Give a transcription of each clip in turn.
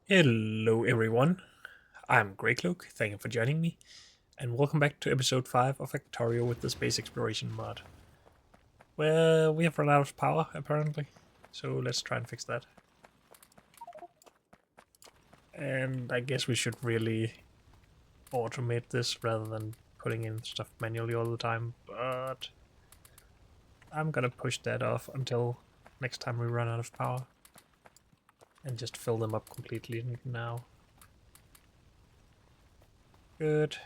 Hello everyone, I'm Greycloak, thank you for joining me, and welcome back to episode 5 of Factorio with the Space Exploration mod. Well, we have run out of power, apparently, so let's try and fix that. And I guess we should really automate this rather than putting in stuff manually all the time, but I'm gonna push that off until next time we run out of power, and just fill them up completely now. Good.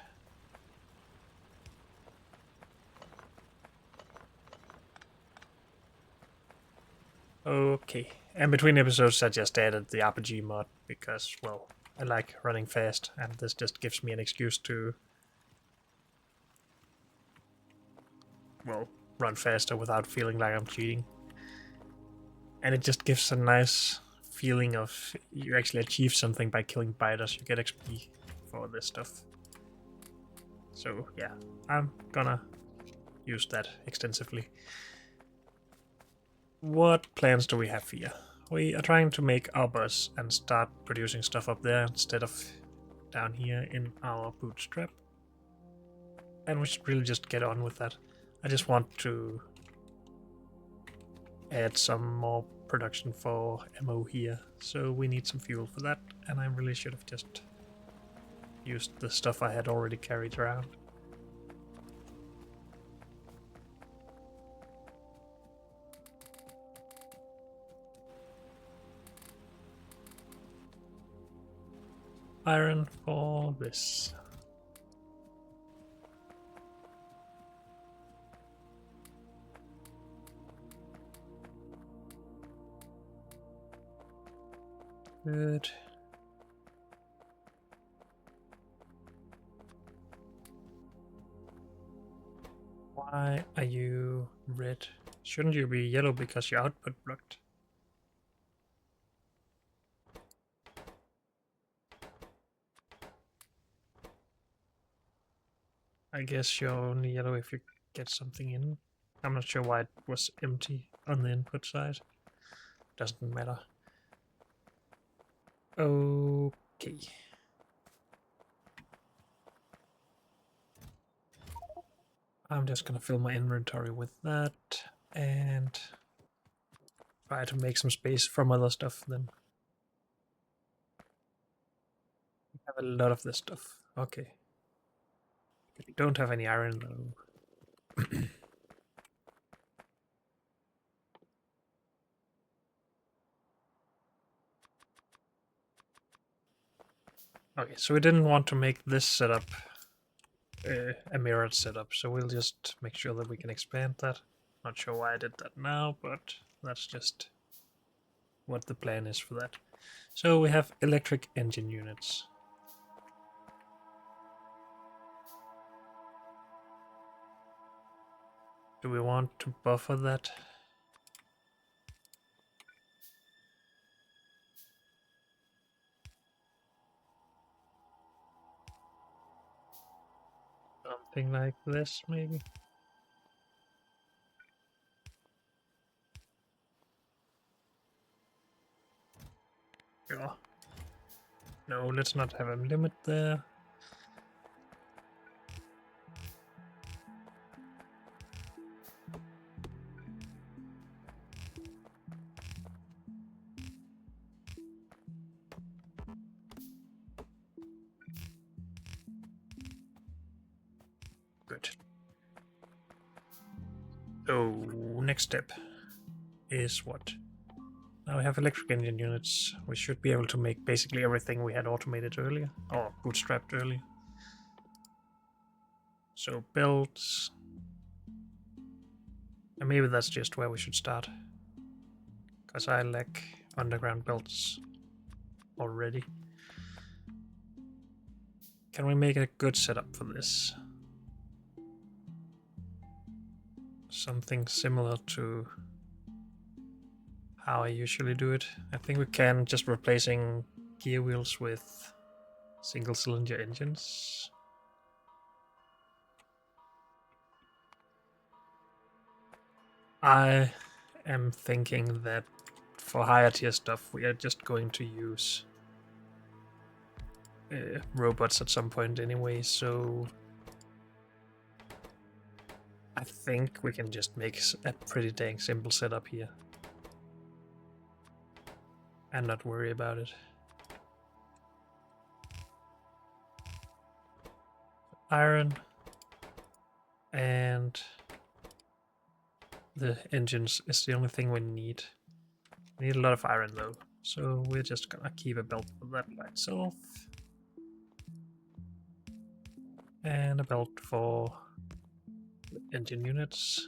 Okay, and between episodes I just added the RPG mod because, well, I like running fast and this just gives me an excuse to, well, run faster without feeling like I'm cheating. And it just gives a nice feeling of you actually achieve something by killing biters, you get XP for this stuff. So yeah, I'm gonna use that extensively. What plans do we have here? We are trying to make our bus and start producing stuff up there instead of down here in our bootstrap. And we should really just get on with that. I just want to add some more production for ammo here, so we need some fuel for that, and I really should have just used the stuff I had already carried around. Iron for this. Good. Why are you red? Shouldn't you be yellow because your output blocked? I guess you're only yellow if you get something in. I'm not sure why it was empty on the input side. Doesn't matter. Okay. I'm just gonna fill my inventory with that and try to make some space from other stuff then. We have a lot of this stuff. Okay. We don't have any iron though. Okay, so we didn't want to make this setup a mirrored setup, so we'll just make sure that we can expand that. Not sure why I did that now, but that's just what the plan is for that. So we have electric engine units. Do we want to buffer that? Something like this, maybe? Yeah. No, let's not have a limit there. Good. So, next step is what? Now we have electric engine units. We should be able to make basically everything we had automated earlier, or bootstrapped earlier. So belts. And maybe that's just where we should start. Because I lack underground belts already. Can we make a good setup for this? Something similar to how I usually do it. I think we can, just replacing gear wheels with single cylinder engines. I am thinking that for higher tier stuff we are just going to use robots at some point anyway, so I think we can just make a pretty dang simple setup here and not worry about it. Iron and the engines is the only thing we need. We need a lot of iron though, so we're just gonna keep a belt for that by itself. And a belt for engine units.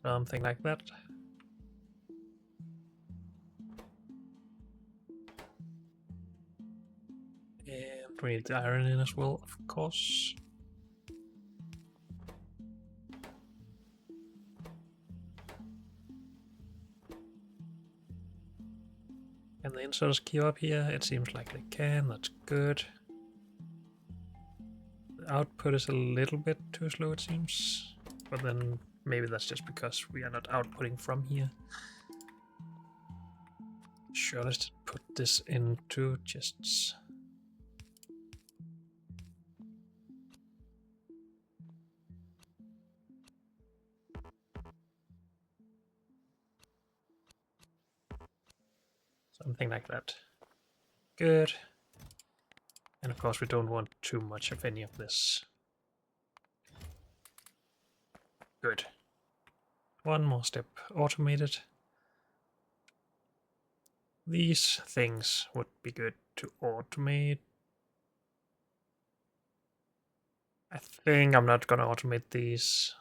Something like that. And we need the iron in as well, of course. Can the inserters keep up here? It seems like they can, that's good. The output is a little bit too slow, it seems. But then maybe that's just because we are not outputting from here. Sure, let's just put this into chests. Something like that. Good. And of course we don't want too much of any of this. Good. One more step automated. These things would be good to automate. I think I'm not gonna automate these.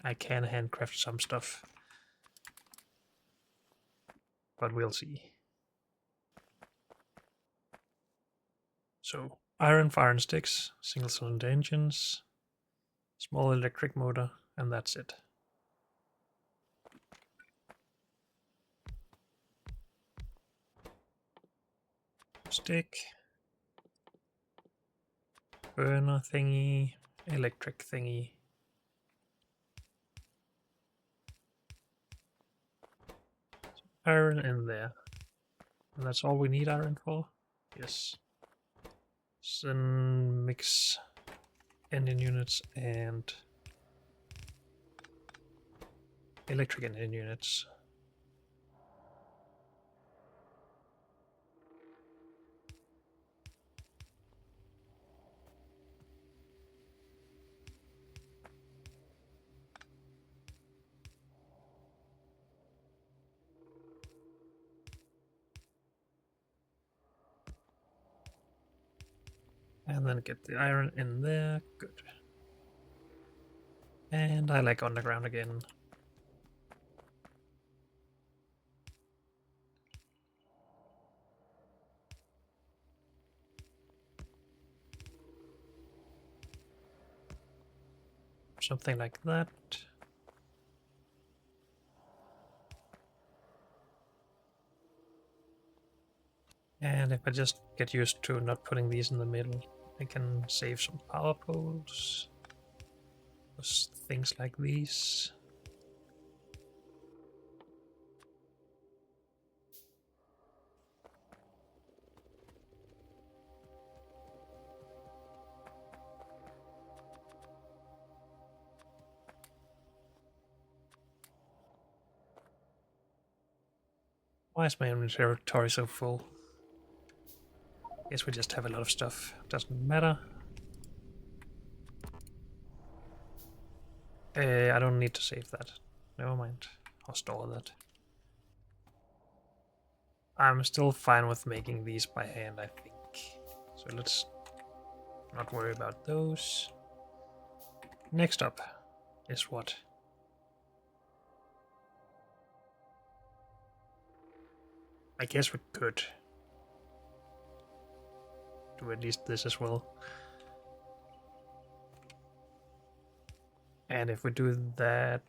I can handcraft some stuff, but we'll see. So, iron for iron sticks, single cylinder engines, small electric motor, and that's it. Stick, burner thingy, electric thingy. Iron in there. And that's all we need iron for? Yes. Then mix engine units and electric engine units. And then get the iron in there. Good. And I like underground again. Something like that. And if I just get used to not putting these in the middle, I can save some power poles. Just things like these. Why is my inventory so full? Guess we just have a lot of stuff. Doesn't matter. I don't need to save that. Never mind. I'll store that. I'm still fine with making these by hand, I think. So let's not worry about those. Next up is what? I guess we could do at least this as well. And if we do that,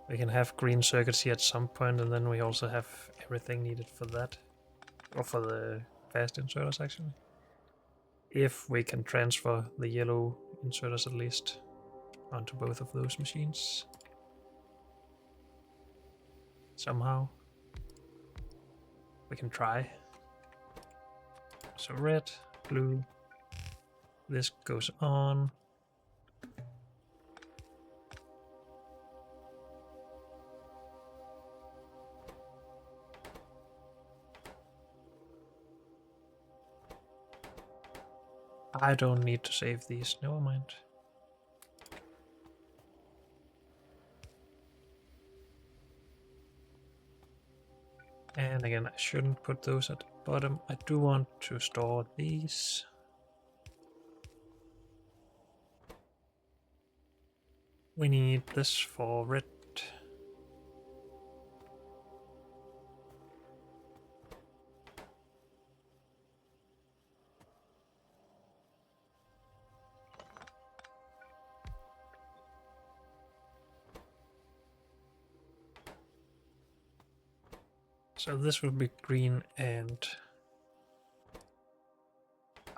we can have green circuits here at some point, and then we also have everything needed for that. Or for the fast inserters, actually. If we can transfer the yellow inserters at least. onto both of those machines. Somehow. We can try. So red, blue, this goes on. I don't need to save these, never mind. And again, I shouldn't put those at the bottom. I do want to store these. We need this for red. So this will be green and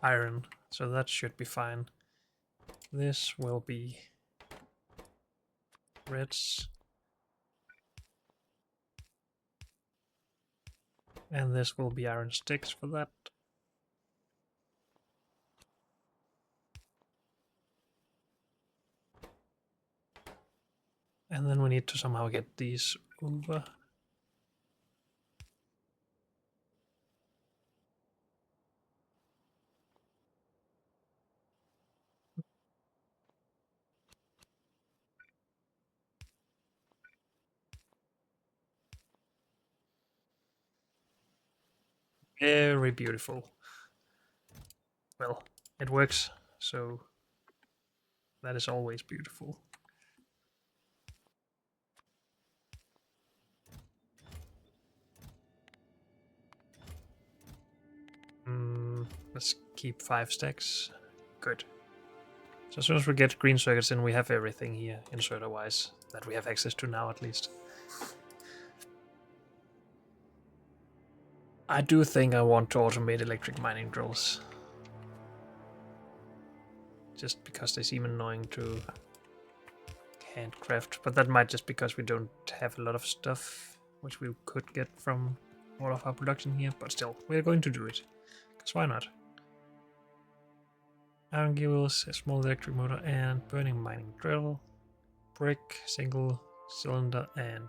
iron, so that should be fine. This will be reds. And this will be iron sticks for that. And then we need to somehow get these over. Very beautiful. Well, it works, so that is always beautiful. Let's keep 5 stacks. Good. So as soon as we get green circuits in, we have everything here, inserter-wise, that we have access to now at least. I do think I want to automate electric mining drills. Just because they seem annoying to handcraft, but that might just because we don't have a lot of stuff which we could get from all of our production here, but still, we're going to do it. Because why not? Iron gear wheels, a small electric motor, and burning mining drill. Brick, single cylinder, and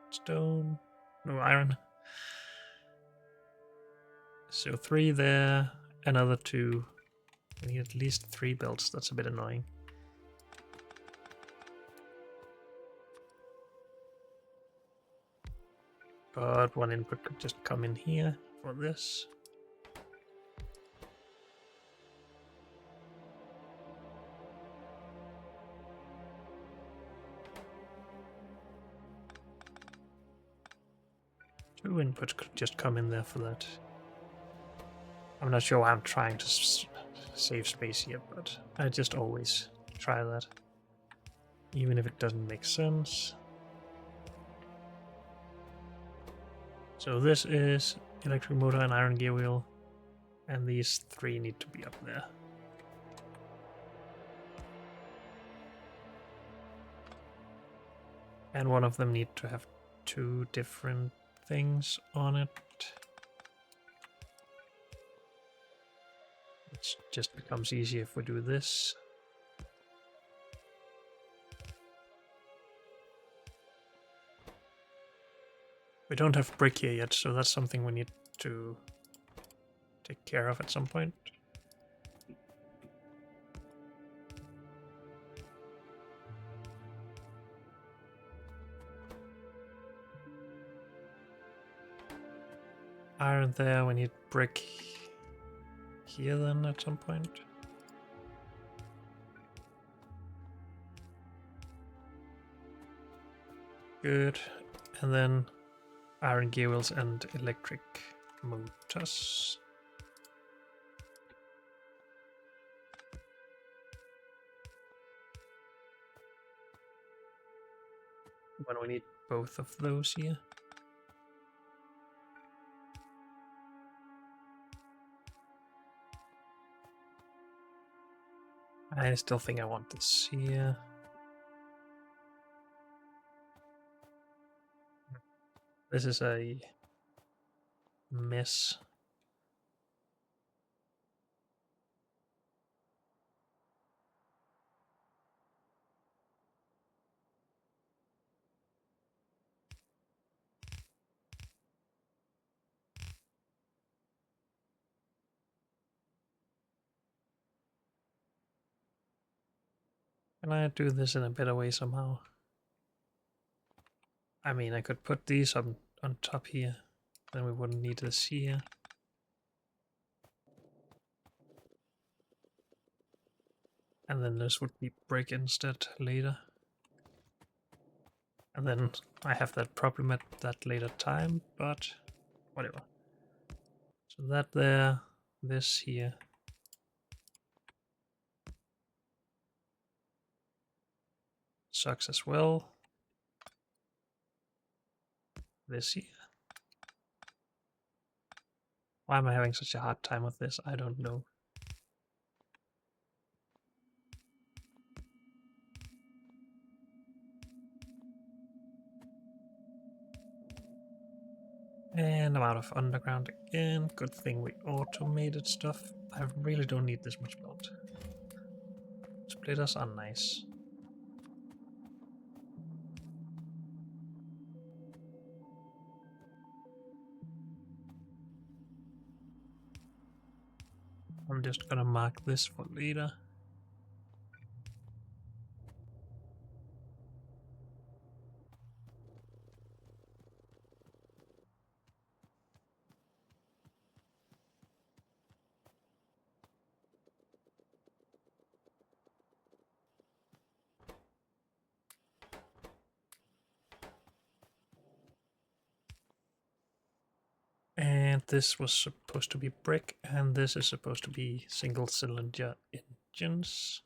stone. No iron. So 3 there, another 2. We need at least 3 belts, that's a bit annoying. But 1 input could just come in here for this. Two inputs could just come in there for that. I'm not sure why I'm trying to save space here, but I just always try that. Even if it doesn't make sense. So this is electric motor and iron gear wheel. And these 3 need to be up there. And one of them need to have 2 different things on it. It just becomes easier if we do this. We don't have brick here yet, so that's something we need to take care of at some point. Iron there, we need brick here then at some point. Good. And then iron gear wheels and electric motors. When we need both of those here. I still think I want this here. This is a mess. Can I do this in a better way somehow? I mean, I could put these on top here. Then we wouldn't need this here. And then this would be brick instead later. And then I have that problem at that later time, but whatever. So that there, this here. Sucks as well. This here. Why am I having such a hard time with this? I don't know. And I'm out of underground again. Good thing we automated stuff. I really don't need this much belt. Splitters are nice. I'm just gonna mark this for later. And this was supposed to be brick, and this is supposed to be single cylinder engines.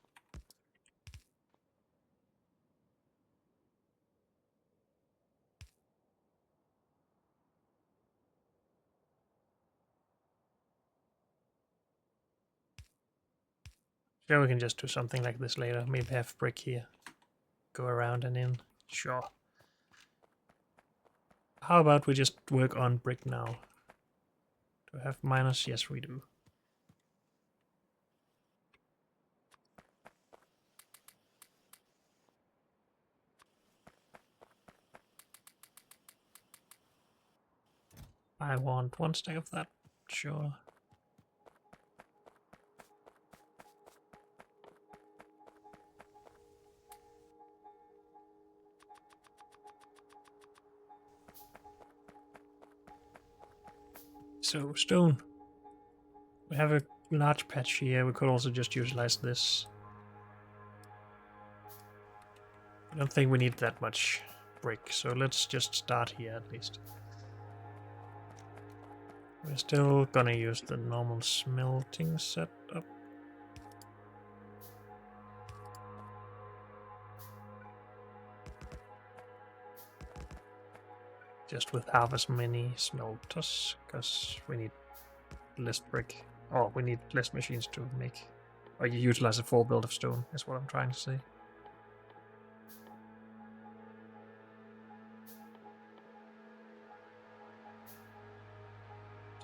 Sure, we can just do something like this later. Maybe have brick here. Go around and in. Sure. How about we just work on brick now? Do I have minus? Yes, we do. I want 1 stack of that. Sure. So, stone. We have a large patch here. We could also just utilize this. I don't think we need that much brick, so let's just start here at least. We're still gonna use the normal smelting setup. Just with half as many smelters, because we need less brick. Oh, we need less machines to make. Or you utilize a full build of stone, is what I'm trying to say.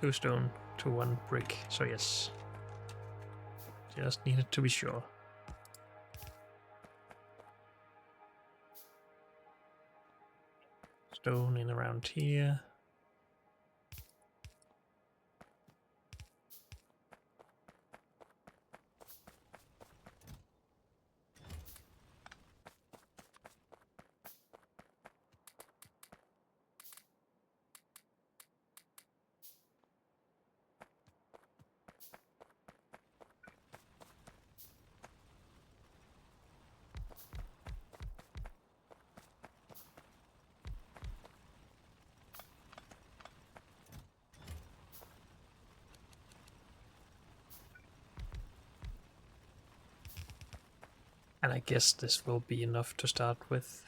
Two stone to 1 brick, so yes. Just needed to be sure. Stone in around here. And I guess this will be enough to start with.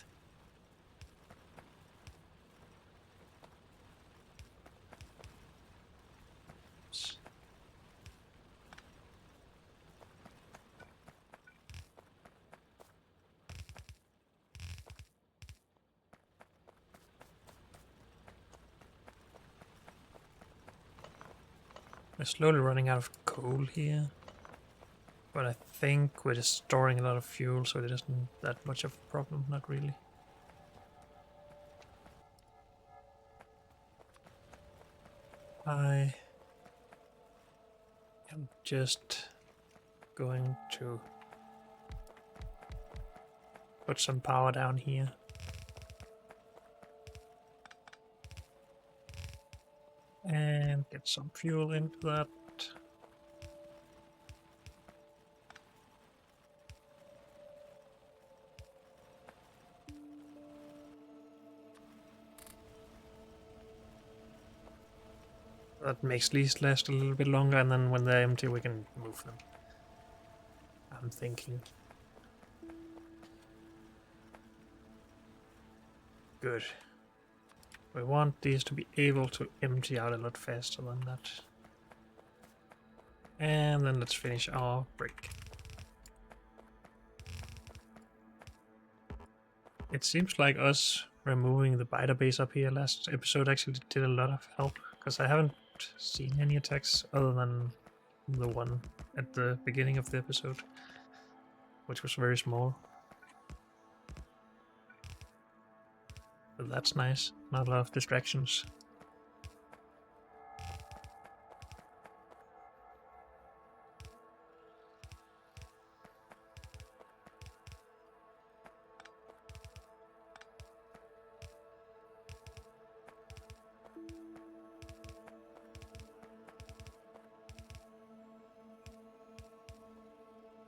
We're slowly running out of coal here. But I think we're just storing a lot of fuel, so it isn't that much of a problem, not really. I am just going to put some power down here. And get some fuel into that. That makes these last a little bit longer, and then when they're empty we can move them. I'm thinking. Good. We want these to be able to empty out a lot faster than that. And then let's finish our brick. It seems like us removing the biter base up here last episode actually did a lot of help, because I haven't seen any attacks other than the one at the beginning of the episode, which was very small. But that's nice, not a lot of distractions.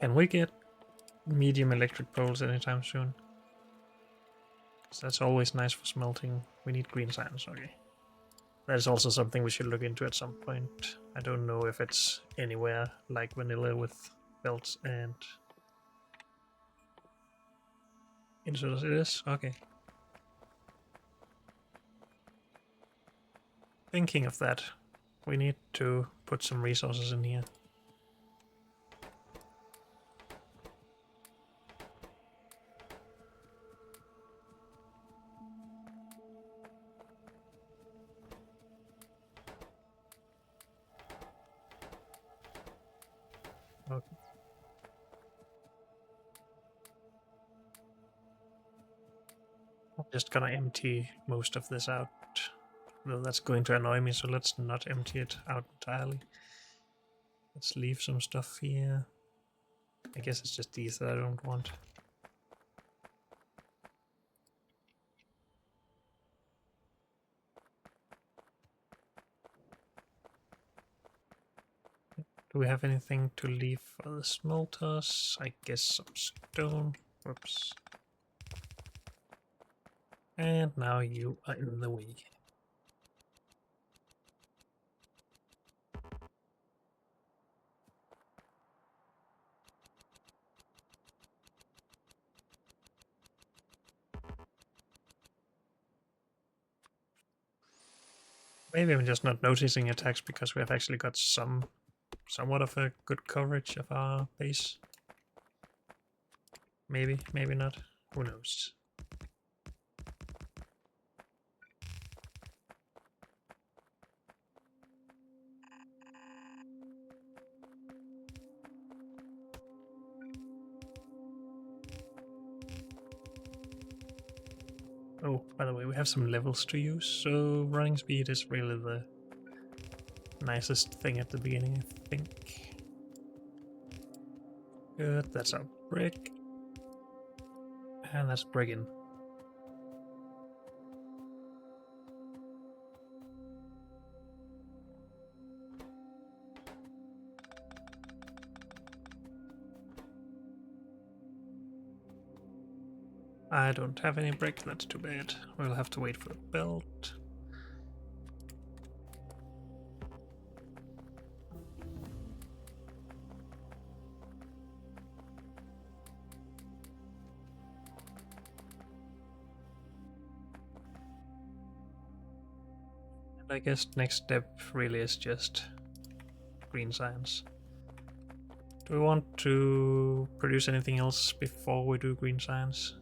Can we get medium electric poles anytime soon? That's always nice for smelting. We need green science, okay. That is also something we should look into at some point. I don't know if it's anywhere like vanilla with belts and inserters. It is? Okay. Thinking of that, we need to put some resources in here. Okay. I'm just gonna empty most of this out. Well, that's going to annoy me, so let's not empty it out entirely. Let's leave some stuff here. I guess it's just these that I don't want. Do we have anything to leave for the smelters? I guess some stone. Whoops. And now you are in the way. Maybe I'm just not noticing attacks because we have actually got somewhat of a good coverage of our base. Maybe, maybe not. Who knows? Oh, by the way, we have some levels to use, so running speed is really the nicest thing at the beginning, I think. Good, that's our brick. And that's brigging. I don't have any brick, that's too bad. We'll have to wait for the belt. And I guess next step really is just green science. Do we want to produce anything else before we do green science?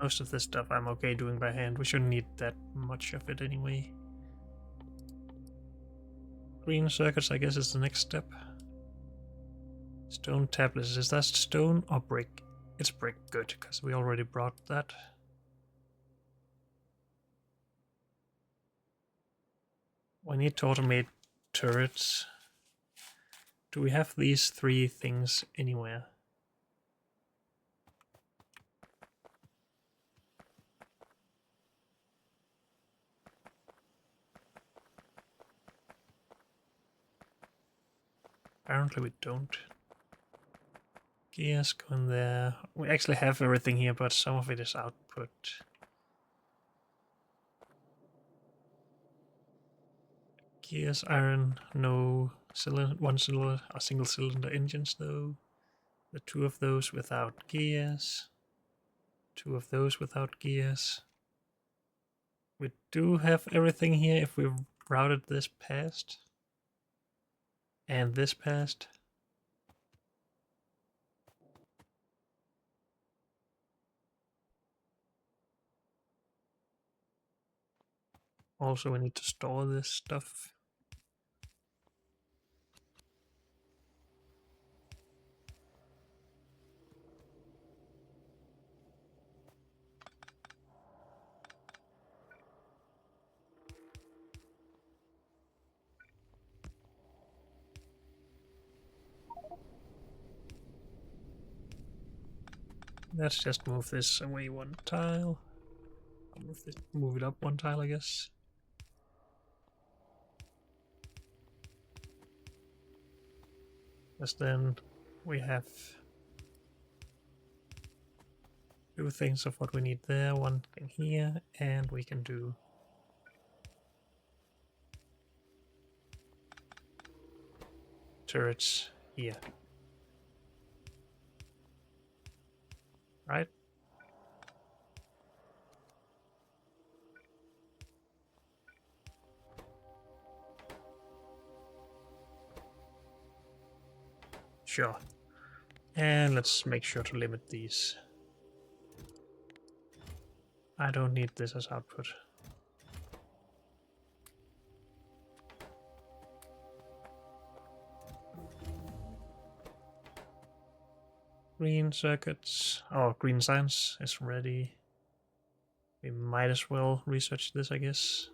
Most of this stuff I'm okay doing by hand. We shouldn't need that much of it anyway. Green circuits, I guess, is the next step. Stone tablets, is that stone or brick? It's brick, good, because we already brought that. We need to automate turrets. Do we have these 3 things anywhere? Apparently we don't. Gears go in there. We actually have everything here, but some of it is output. Gears, iron, no cylinder, single cylinder engines though. The 2 of those without gears. 2 of those without gears. We do have everything here if we routed this past. And this past. Also, we need to store this stuff. Let's just move this away 1 tile. Move it up 1 tile, I guess. Because then we have 2 things of what we need there, 1 thing here, and we can do turrets here. Right? Sure. And let's make sure to limit these. I don't need this as output. Green circuits. Oh, green science is ready. We might as well research this, I guess.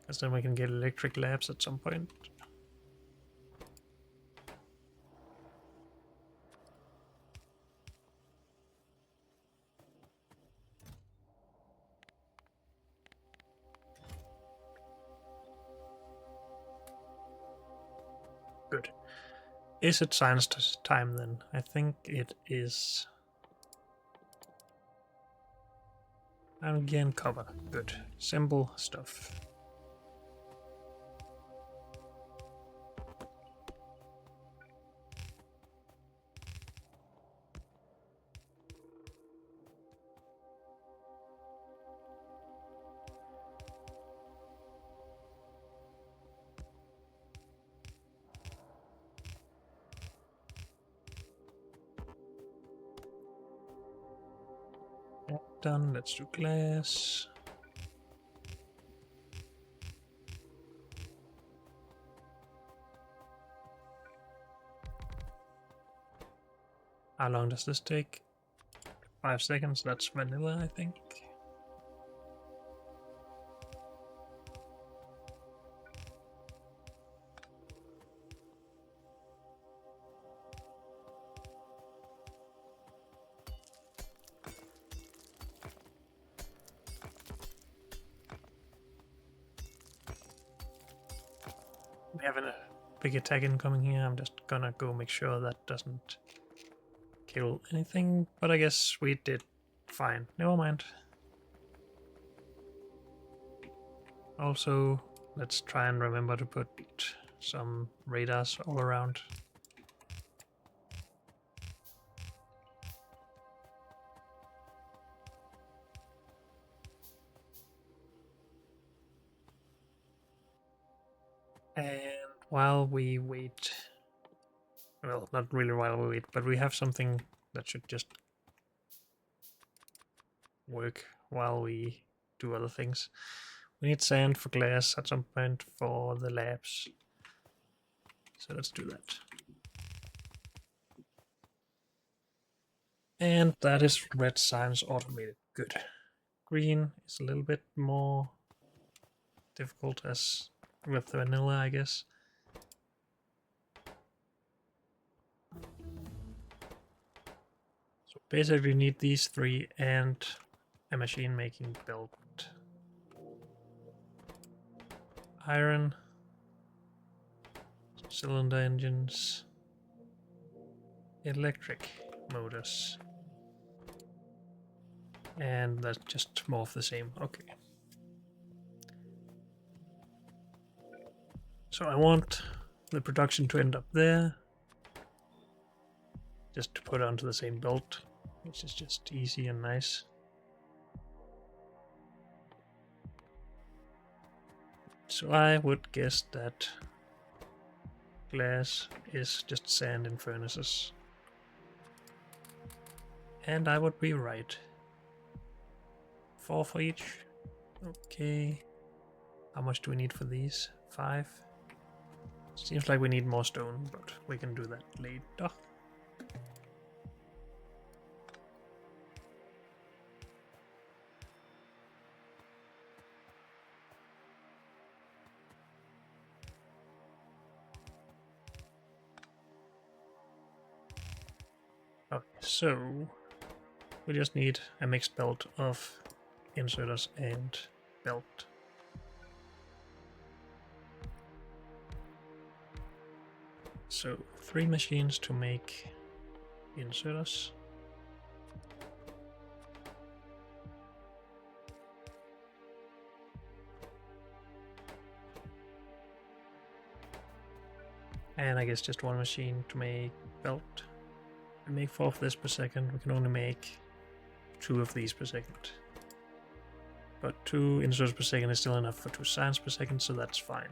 Because then we can get electric labs at some point. Good. Is it science time then? I think it is. And again, cover. Good. Simple stuff. Done. Let's do glass. How long does this take? 5 seconds. That's vanilla, I think. We have a big attack incoming here. I'm just gonna go make sure that doesn't kill anything, but I guess we did fine. Never mind. Also, let's try and remember to put some radars all around. And while we wait, well, not really while we wait, but we have something that should just work while we do other things. We need sand for glass at some point for the labs. So let's do that. And that is red science automated. Good. Green is a little bit more difficult as with vanilla, I guess. So basically you need these three and a machine making belt. Iron, cylinder engines, electric motors. And that's just more of the same. Okay. So I want the production to end up there. Just to put onto the same belt, which is just easy and nice. So I would guess that glass is just sand in furnaces. And I would be right. 4 for each. Okay. How much do we need for these? 5. Seems like we need more stone, but we can do that later. Okay, so we just need a mixed belt of inserters and belt. So 3 machines to make inserters. And I guess just 1 machine to make belt. We make 4 of this per second. We can only make 2 of these per second. But 2 inserts per second is still enough for 2 science per second, so that's fine.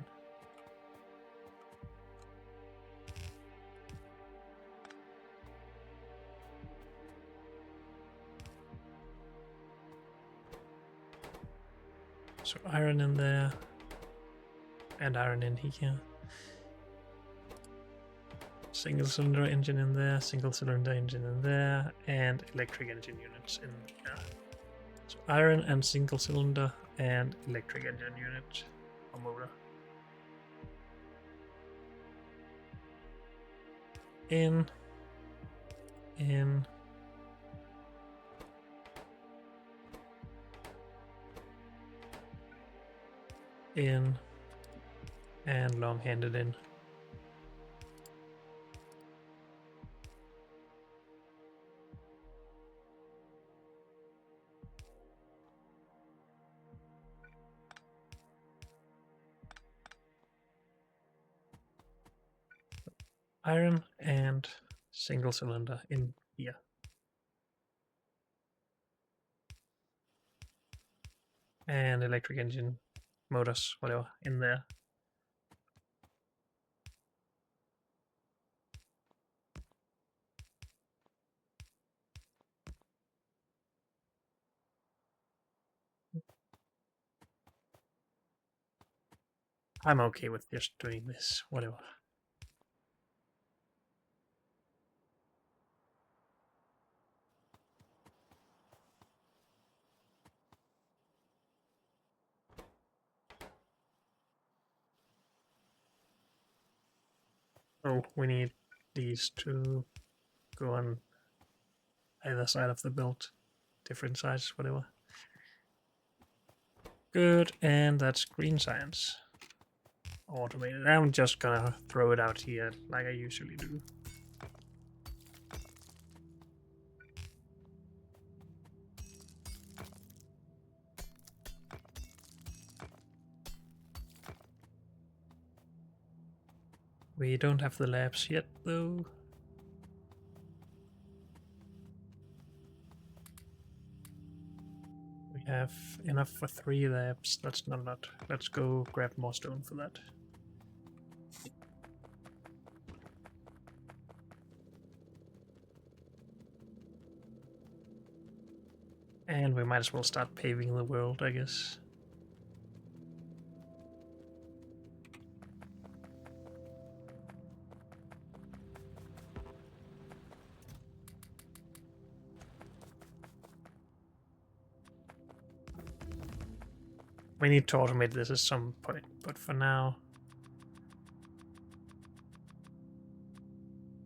So iron in there, and iron in here. Single cylinder engine in there, single cylinder engine in there, and electric engine units in there. So iron and single cylinder and electric engine unit or motor. In, in, in, and long-handed in. Iron and single cylinder in here. And electric engine, motors, whatever, in there. I'm okay with just doing this, whatever. Oh, we need these to go on either side of the belt, different sides, whatever. Good, and that's green science. Automated. I'm just gonna throw it out here like I usually do. We don't have the labs yet, though. We have enough for 3 labs. That's not a lot. Let's go grab more stone for that. And we might as well start paving the world, I guess. We need to automate this at some point, but for now,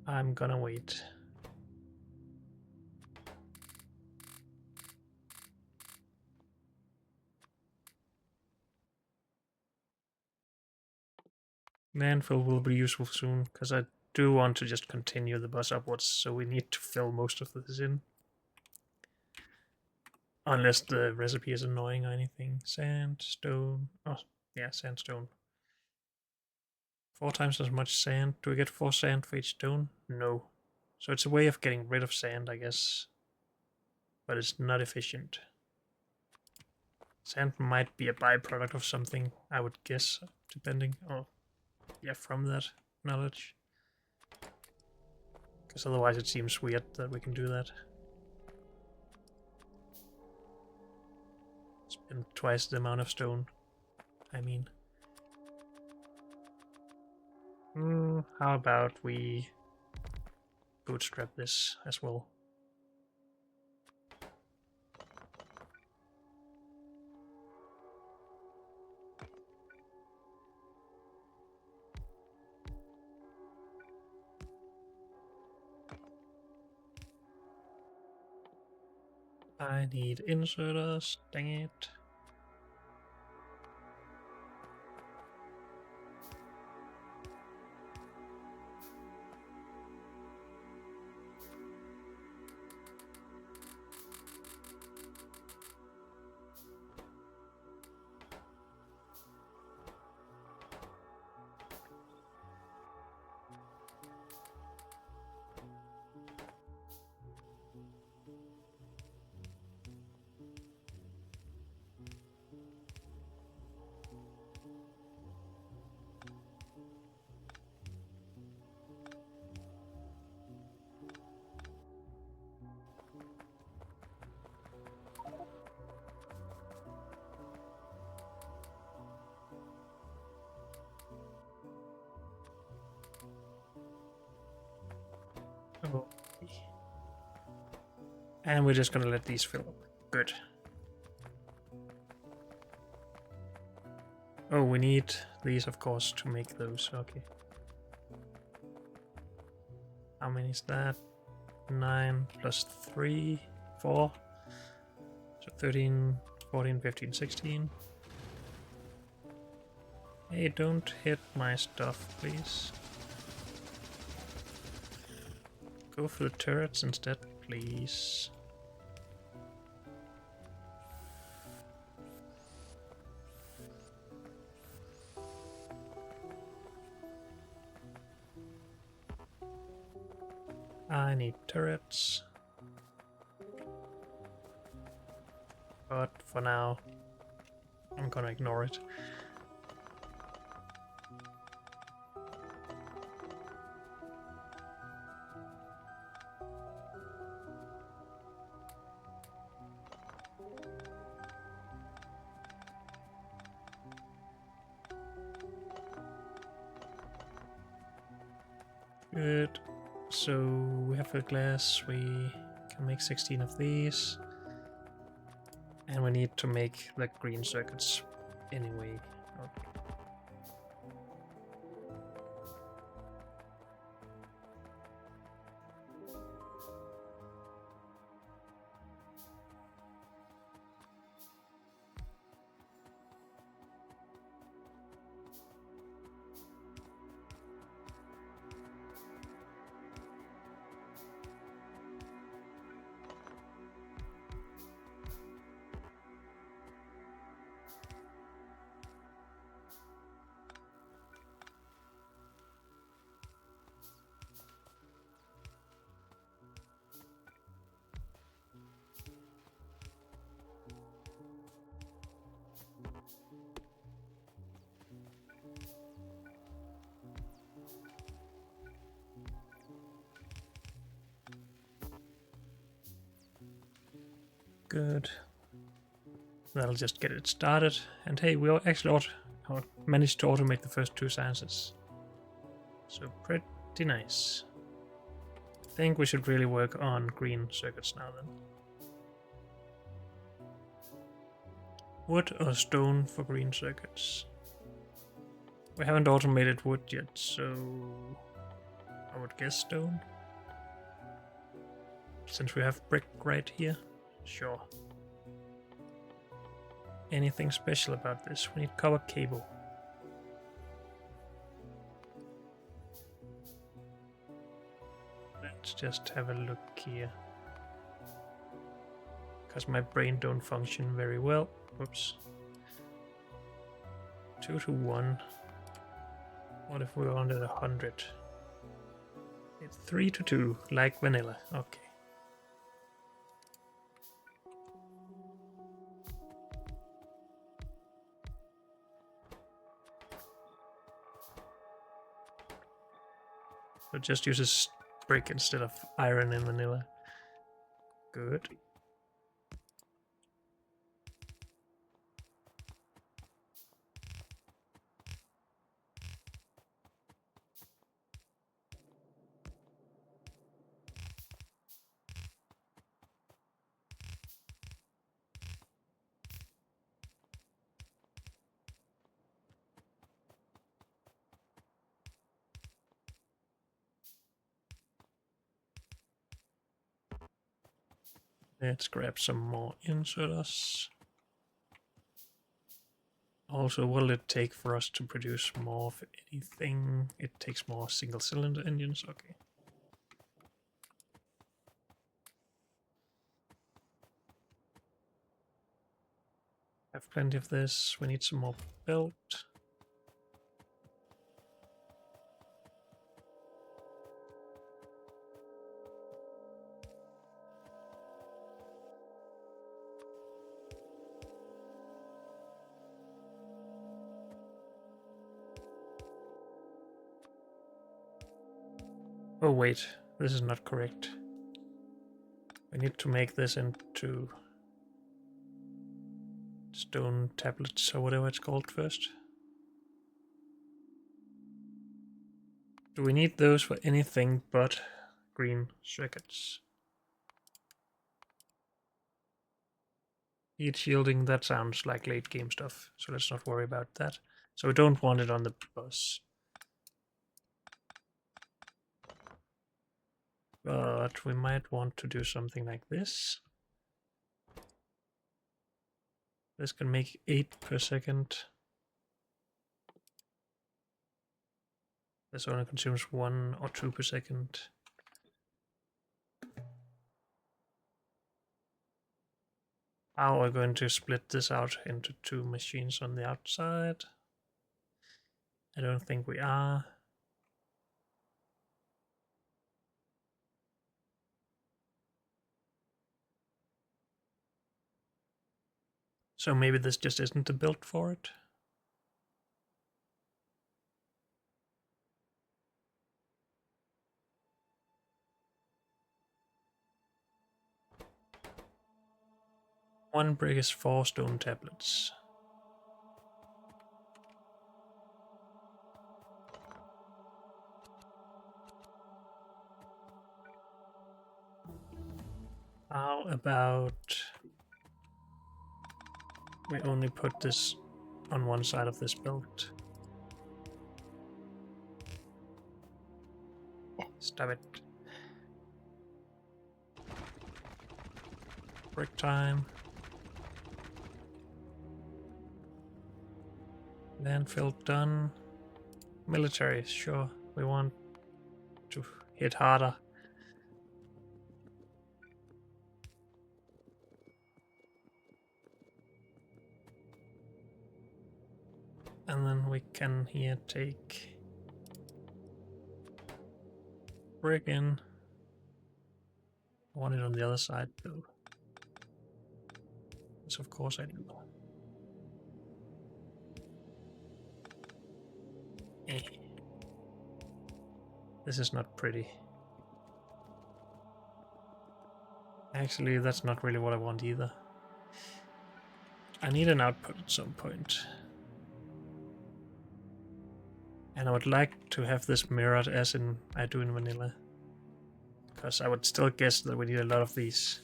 I'm gonna wait. Landfill will be useful soon, because I do want to just continue the bus upwards, so we need to fill most of this in. Unless the recipe is annoying or anything. Sandstone. Oh, yeah, sandstone. 4 times as much sand. Do we get 4 sand for each stone? No. So it's a way of getting rid of sand, I guess. But it's not efficient. Sand might be a byproduct of something, I would guess, depending. Oh, yeah, from that knowledge. Because otherwise it seems weird that we can do that. Spend twice the amount of stone. I mean. How about we bootstrap this as well? I need inserters, dang it. Oh. And we're just gonna let these fill up. Good. Oh, we need these, of course, to make those. Okay. How many is that? 9 plus 3, 4. So 13, 14, 15, 16. Hey, don't hit my stuff, please. Go for the turrets instead, please. I need turrets. But for now, I'm gonna ignore it. Good. So we have the glass, we can make 16 of these. And we need to make the green circuits anyway. Okay. Good. That'll just get it started. And hey, we actually managed to automate the first 2 sciences. So pretty nice. I think we should really work on green circuits now then. Wood or stone for green circuits? We haven't automated wood yet, so I would guess stone. Since we have brick right here, sure. Anything special about this? We need copper cable. Let's just have a look here. Because my brain don't function very well. Whoops. 2 to 1. What if we wanted 100? It's 3 to 2, like vanilla. Okay. So just uses brick instead of iron in vanilla. Good. Let's grab some more inserters. Also, what will it take for us to produce more of anything? It takes more single cylinder engines, okay. Have plenty of this. We need some more belt. Oh wait, this is not correct. We need to make this into stone tablets or whatever it's called first. Do we need those for anything but green circuits? Heat shielding, that sounds like late game stuff, so let's not worry about that. So we don't want it on the bus. But we might want to do something like this. This can make 8 per second. This only consumes 1 or 2 per second. How are we going to split this out into 2 machines on the outside? I don't think we are. So maybe this just isn't a build for it. One brick is 4 stone tablets. How about we only put this on one side of this build? Stop it. Brick time. Landfill done. Military, sure. We want to hit harder. And then we can here take brick in. I want it on the other side though. Yes, of course I do. Eh. This is not pretty. Actually, that's not really what I want either. I need an output at some point. And I would like to have this mirrored as in I do in vanilla. Because I would still guess that we need a lot of these.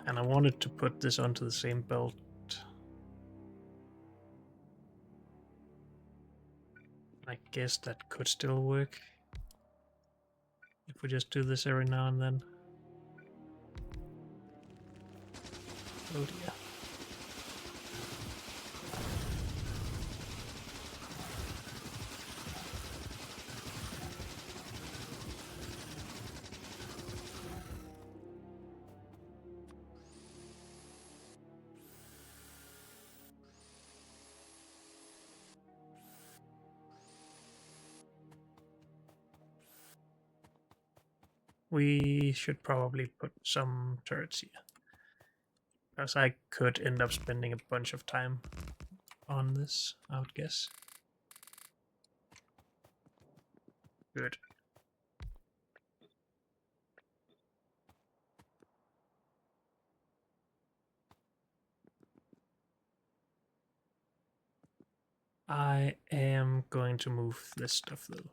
And I wanted to put this onto the same belt. I guess that could still work. If we just do this every now and then. Oh dear. We should probably put some turrets here. Because I could end up spending a bunch of time on this, I would guess. Good. I am going to move this stuff though.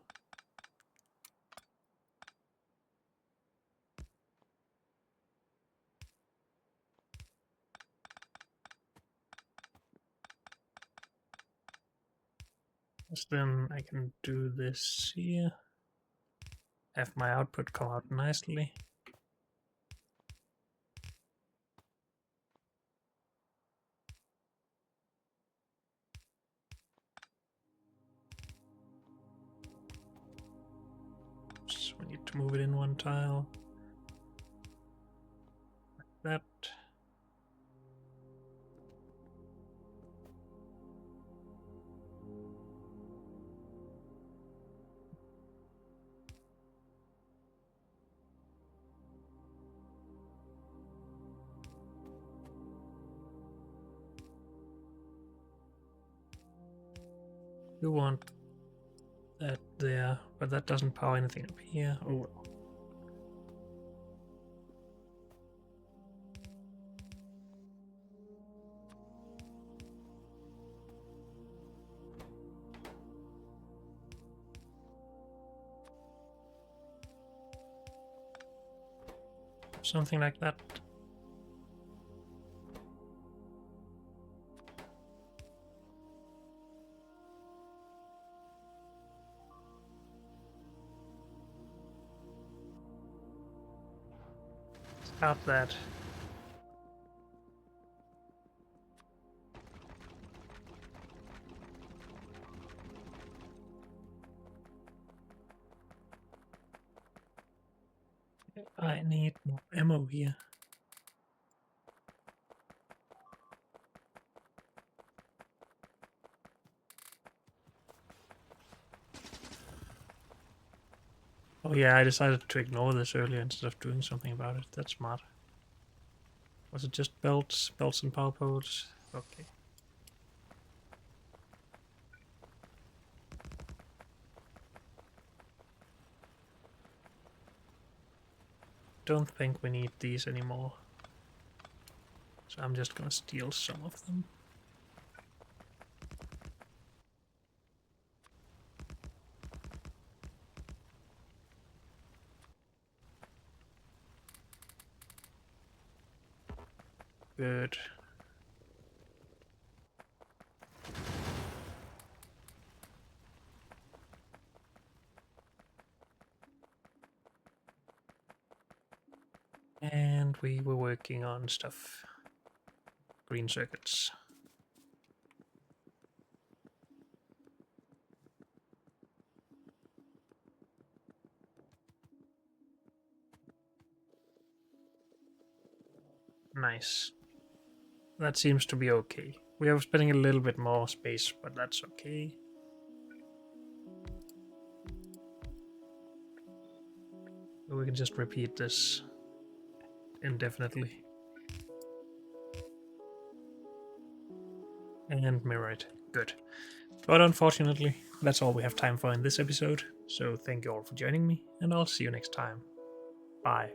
So then I can do this here. Have my output come out nicely. So we need to move it in one tile. Like that. You want that there, but that doesn't power anything up here. Oh well. Something like that. Start that. I need more ammo here. Oh yeah, I decided to ignore this earlier instead of doing something about it. That's smart. Was it just belts? Belts and power poles? Okay. Don't think we need these anymore. So I'm just gonna steal some of them. Good. And we were working on stuff. Green circuits. Nice. That seems to be okay. We are spending a little bit more space, but that's okay. We can just repeat this indefinitely. And mirror it. Good. But unfortunately, that's all we have time for in this episode. So thank you all for joining me, and I'll see you next time. Bye.